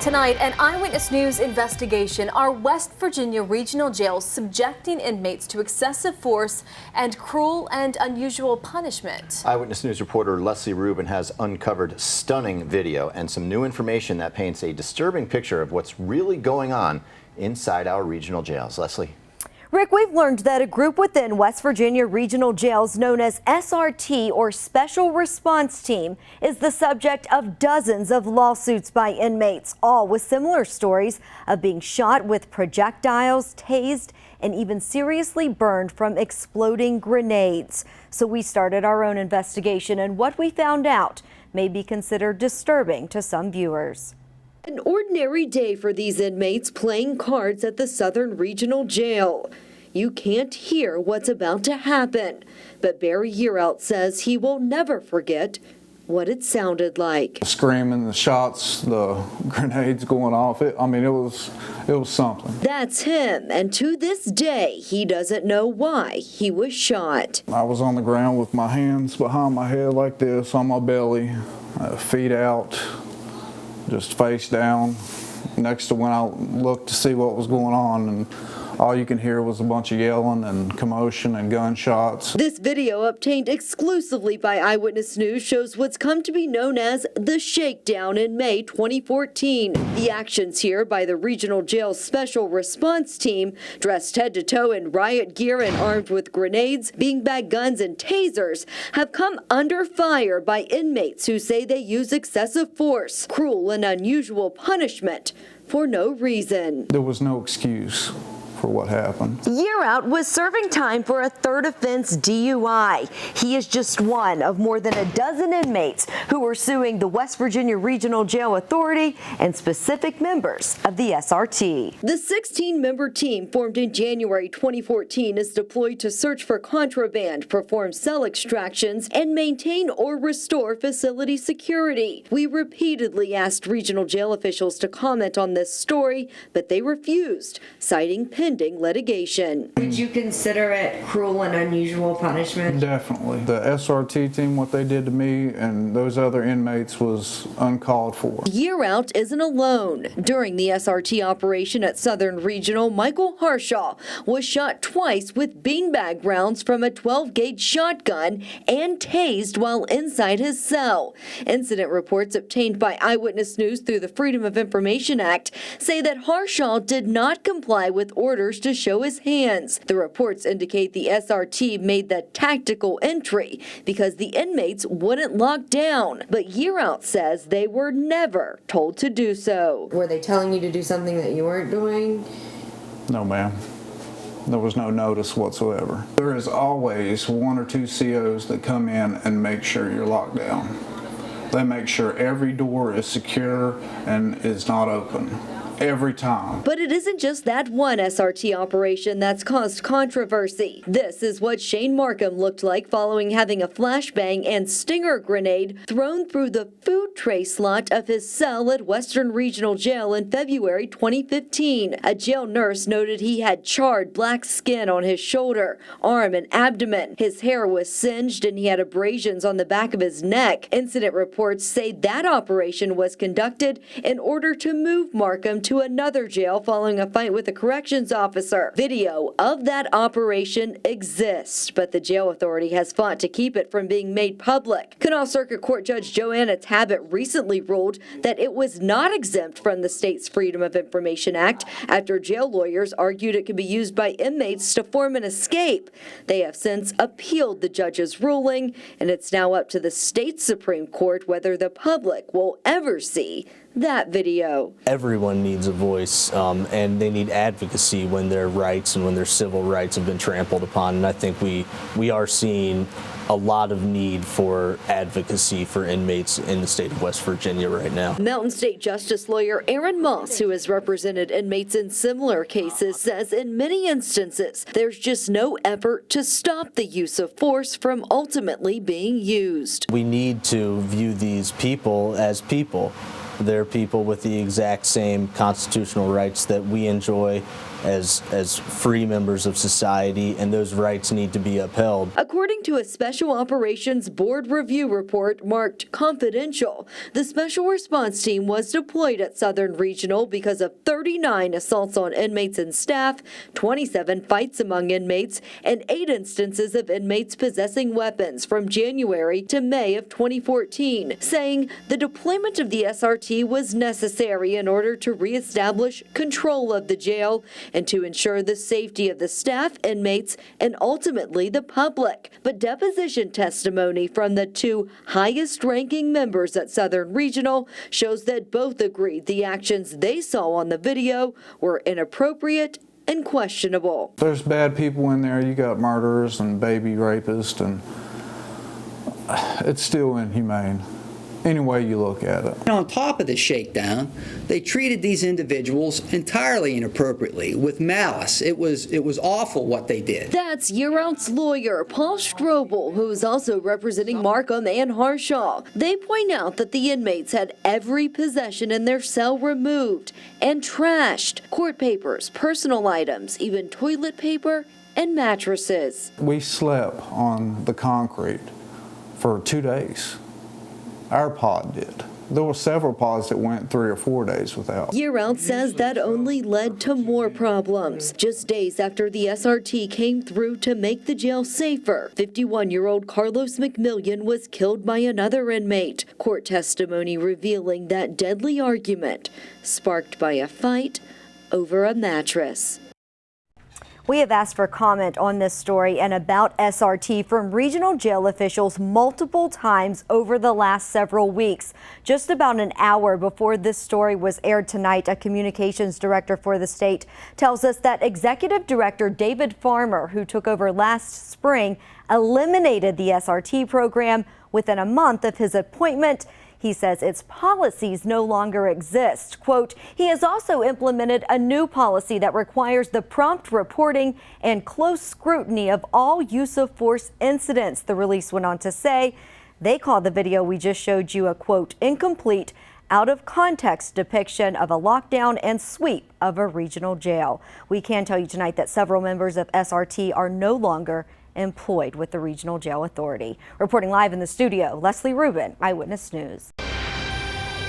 Tonight, an Eyewitness News investigation. Are West Virginia regional jails subjecting inmates to excessive force and cruel and unusual punishment? Eyewitness News reporter Leslie Rubin has uncovered stunning video and some new information that paints a disturbing picture of what's really going on inside our regional jails. Leslie. Rick, we've learned that a group within West Virginia regional jails known as SRT, or Special Response Team, is the subject of dozens of lawsuits by inmates, all with similar stories of being shot with projectiles, tased, and even seriously burned from exploding grenades. So we started our own investigation, and what we found out may be considered disturbing to some viewers. An ordinary day for these inmates playing cards at the Southern Regional Jail. You can't hear what's about to happen, but Barry Yearout says he will never forget what it sounded like. The screaming, the shots, the grenades going off, it was something. That's him, and to this day, he doesn't know why he was shot. I was on the ground with my hands behind my head like this, on my belly, feet out, just face down, next to when I looked to see what was going on, and all you can hear was a bunch of yelling and commotion and gunshots. This video, obtained exclusively by Eyewitness News, shows what's come to be known as the Shakedown in May 2014. The actions here by the Regional Jail's Special Response Team, dressed head to toe in riot gear and armed with grenades, beanbag guns, and tasers, have come under fire by inmates who say they use excessive force, cruel and unusual punishment for no reason. There was no excuse for what happened. Yearout was serving time for a third offense DUI. He is just one of more than a dozen inmates who are suing the West Virginia Regional Jail Authority and specific members of the SRT. The 16-member team formed in January 2014 is deployed to search for contraband, perform cell extractions, and maintain or restore facility security. We repeatedly asked regional jail officials to comment on this story, but they refused, citing pending litigation. Would you consider it cruel and unusual punishment? Definitely. The SRT team, what they did to me and those other inmates was uncalled for. Yearout isn't alone. During the SRT operation at Southern Regional, Michael Harshaw was shot twice with beanbag rounds from a 12-gauge shotgun and tased while inside his cell. Incident reports obtained by Eyewitness News through the Freedom of Information Act say that Harshaw did not comply with orders to show his hands. The reports indicate the SRT made the tactical entry because the inmates wouldn't lock down. But Yearout says they were never told to do so. Were they telling you to do something that you weren't doing? No, ma'am. There was no notice whatsoever. There is always one or two COs that come in and make sure you're locked down. They make sure every door is secure and is not open. Every time. But it isn't just that one SRT operation that's caused controversy. This is what Shane Markham looked like following having a flashbang and stinger grenade thrown through the food tray slot of his cell at Western Regional Jail in February 2015. A jail nurse noted he had charred black skin on his shoulder, arm, and abdomen. His hair was singed and he had abrasions on the back of his neck. Incident reports say that operation was conducted in order to move Markham to another jail following a fight with a corrections officer. Video of that operation exists, but the jail authority has fought to keep it from being made public. Kanawha Circuit Court Judge Joanna Tabbitt recently ruled that it was not exempt from the state's Freedom of Information Act after jail lawyers argued it could be used by inmates to form an escape. They have since appealed the judge's ruling, and it's now up to the state Supreme Court whether the public will ever see that video. Everyone needs a voice, and they need advocacy when their rights and when their civil rights have been trampled upon. And I think we are seeing a lot of need for advocacy for inmates in the state of West Virginia right now. Mountain State Justice lawyer Aaron Moss, who has represented inmates in similar cases, says in many instances there's just no effort to stop the use of force from ultimately being used. We need to view these people as people. They're people with the exact same constitutional rights that we enjoy as free members of society, and those rights need to be upheld. According to a Special Operations Board review report marked confidential, the Special Response Team was deployed at Southern Regional because of 39 assaults on inmates and staff, 27 fights among inmates, and 8 instances of inmates possessing weapons from January to May of 2014, saying the deployment of the SRT was necessary in order to reestablish control of the jail and to ensure the safety of the staff, inmates, and ultimately the public. But deposition testimony from the 2 highest-ranking members at Southern Regional shows that both agreed the actions they saw on the video were inappropriate and questionable. There's bad people in there. You got murderers and baby rapists, and it's still inhumane. Any way you look at it. And on top of the shakedown, they treated these individuals entirely inappropriately, with malice. It was awful what they did. That's year-out's lawyer, Paul Strobel, who is also representing Markham and Harshaw. They point out that the inmates had every possession in their cell removed and trashed. Court papers, personal items, even toilet paper and mattresses. We slept on the concrete for 2 days. Our pod did. There were several pods that went 3 or 4 days without. Year-out says that only led to more problems. Just days after the SRT came through to make the jail safer, 51-year-old Carlos McMillian was killed by another inmate. Court testimony revealing that deadly argument sparked by a fight over a mattress. We have asked for comment on this story and about SRT from regional jail officials multiple times over the last several weeks. Just about an hour before this story was aired tonight, a communications director for the state tells us that Executive Director David Farmer, who took over last spring, eliminated the SRT program within a month of his appointment. He says its policies no longer exist. Quote, he has also implemented a new policy that requires the prompt reporting and close scrutiny of all use of force incidents, the release went on to say. They call the video we just showed you a, quote, incomplete, out of context depiction of a lockdown and sweep of a regional jail. We can tell you tonight that several members of SRT are no longer employed with the Regional Jail Authority. Reporting live in the studio, Leslie Rubin, Eyewitness News.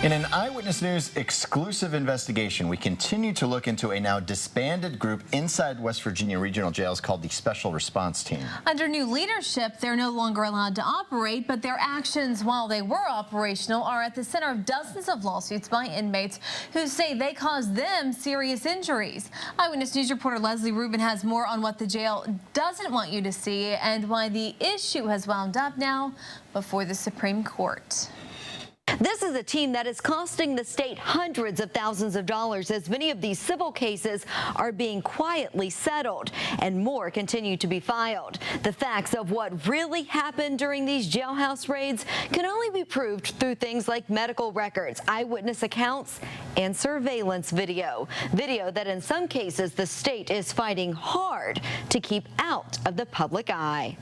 In an Eyewitness News exclusive investigation, we continue to look into a now disbanded group inside West Virginia regional jails called the Special Response Team. Under new leadership, they're no longer allowed to operate, but their actions while they were operational are at the center of dozens of lawsuits by inmates who say they caused them serious injuries. Eyewitness News reporter Leslie Rubin has more on what the jail doesn't want you to see and why the issue has wound up now before the Supreme Court. This is a team that is costing the state hundreds of thousands of dollars as many of these civil cases are being quietly settled and more continue to be filed. The facts of what really happened during these jailhouse raids can only be proved through things like medical records, eyewitness accounts, and surveillance video. Video that in some cases the state is fighting hard to keep out of the public eye.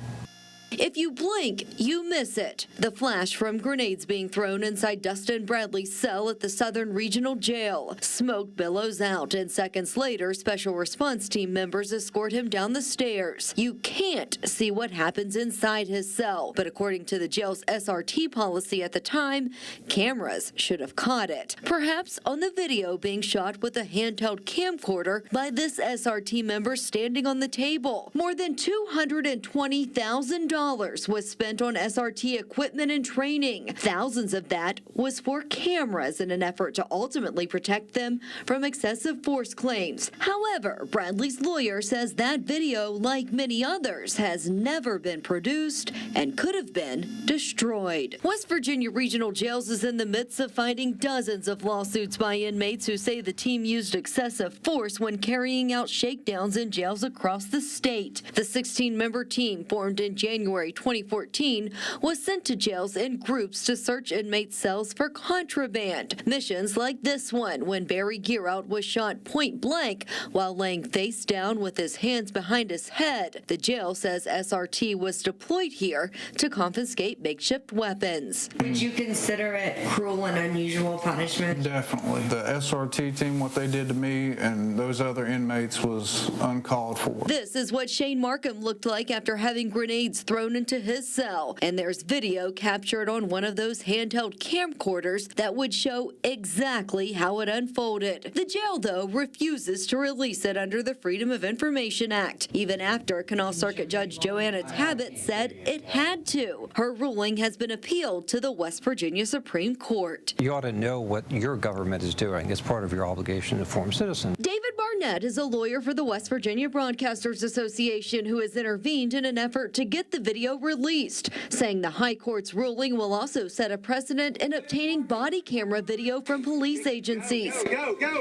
If you blink, you miss it. The flash from grenades being thrown inside Dustin Bradley's cell at the Southern Regional Jail. Smoke billows out, and seconds later, Special Response Team members escort him down the stairs. You can't see what happens inside his cell, but according to the jail's SRT policy at the time, cameras should have caught it. Perhaps on the video being shot with a handheld camcorder by this SRT member standing on the table. More than $220,000 was spent on SRT equipment and training. Thousands of that was for cameras in an effort to ultimately protect them from excessive force claims. However, Bradley's lawyer says that video, like many others, has never been produced and could have been destroyed. West Virginia Regional Jails is in the midst of fighting dozens of lawsuits by inmates who say the team used excessive force when carrying out shakedowns in jails across the state. The 16-member team formed in January January 2014 was sent to jails in groups to search inmate cells for contraband. Missions like this one, when Barry Gearout was shot point blank while laying face down with his hands behind his head. The jail says SRT was deployed here to confiscate makeshift weapons. Would you consider it cruel and unusual punishment? Definitely. The SRT team, what they did to me and those other inmates was uncalled for. This is what Shane Markham looked like after having grenades thrown into his cell. And there's video captured on one of those handheld camcorders that would show exactly how it unfolded. The jail, though, refuses to release it under the Freedom of Information Act, even after Canal Circuit Judge Joanna Tabbitt said it had to. Her ruling has been appealed to the West Virginia Supreme Court. You ought to know what your government is doing. It's part of your obligation to inform citizens. David Barnett is a lawyer for the West Virginia Broadcasters Association who has intervened in an effort to get the video released, saying the High Court's ruling will also set a precedent in obtaining body camera video from police agencies.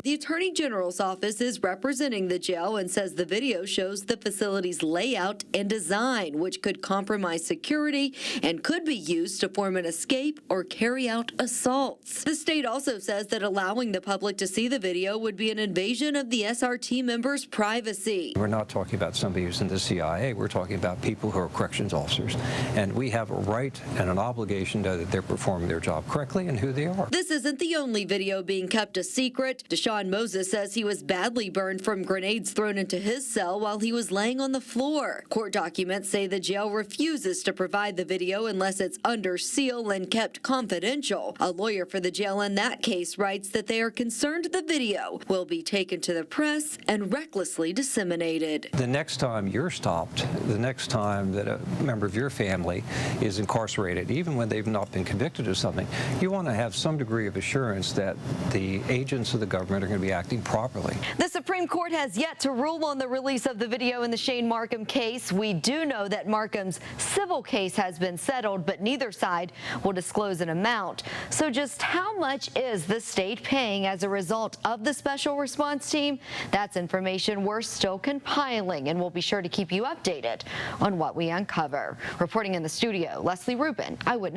The Attorney General's office is representing the jail and says the video shows the facility's layout and design, which could compromise security and could be used to form an escape or carry out assaults. The state also says that allowing the public to see the video would be an invasion of the SRT members' privacy. We're not talking about somebody who's in the CIA. We're talking about people who are corrections officers. And we have a right and an obligation to know that they're performing their job correctly and who they are. This isn't the only video being kept a secret. Deshaun Moses says he was badly burned from grenades thrown into his cell while he was laying on the floor. Court documents say the jail refuses to provide the video unless it's under seal and kept confidential. A lawyer for the jail in that case writes that they are concerned the video will be taken to the press and recklessly disseminated. The next time you're stopped, the next time that a member of your family is incarcerated, even when they've not been convicted of something, you want to have some degree of assurance that the agents of the government are going to be acting properly. The Supreme Court has yet to rule on the release of the video in the Shane Markham case. We do know that Markham's civil case has been settled, but neither side will disclose an amount. So just how much is the state paying as a result of the special response team? That's information we're still compiling, and we'll be sure to keep you updated on what we uncover. Reporting in the studio, Leslie Rubin, Eyewitness.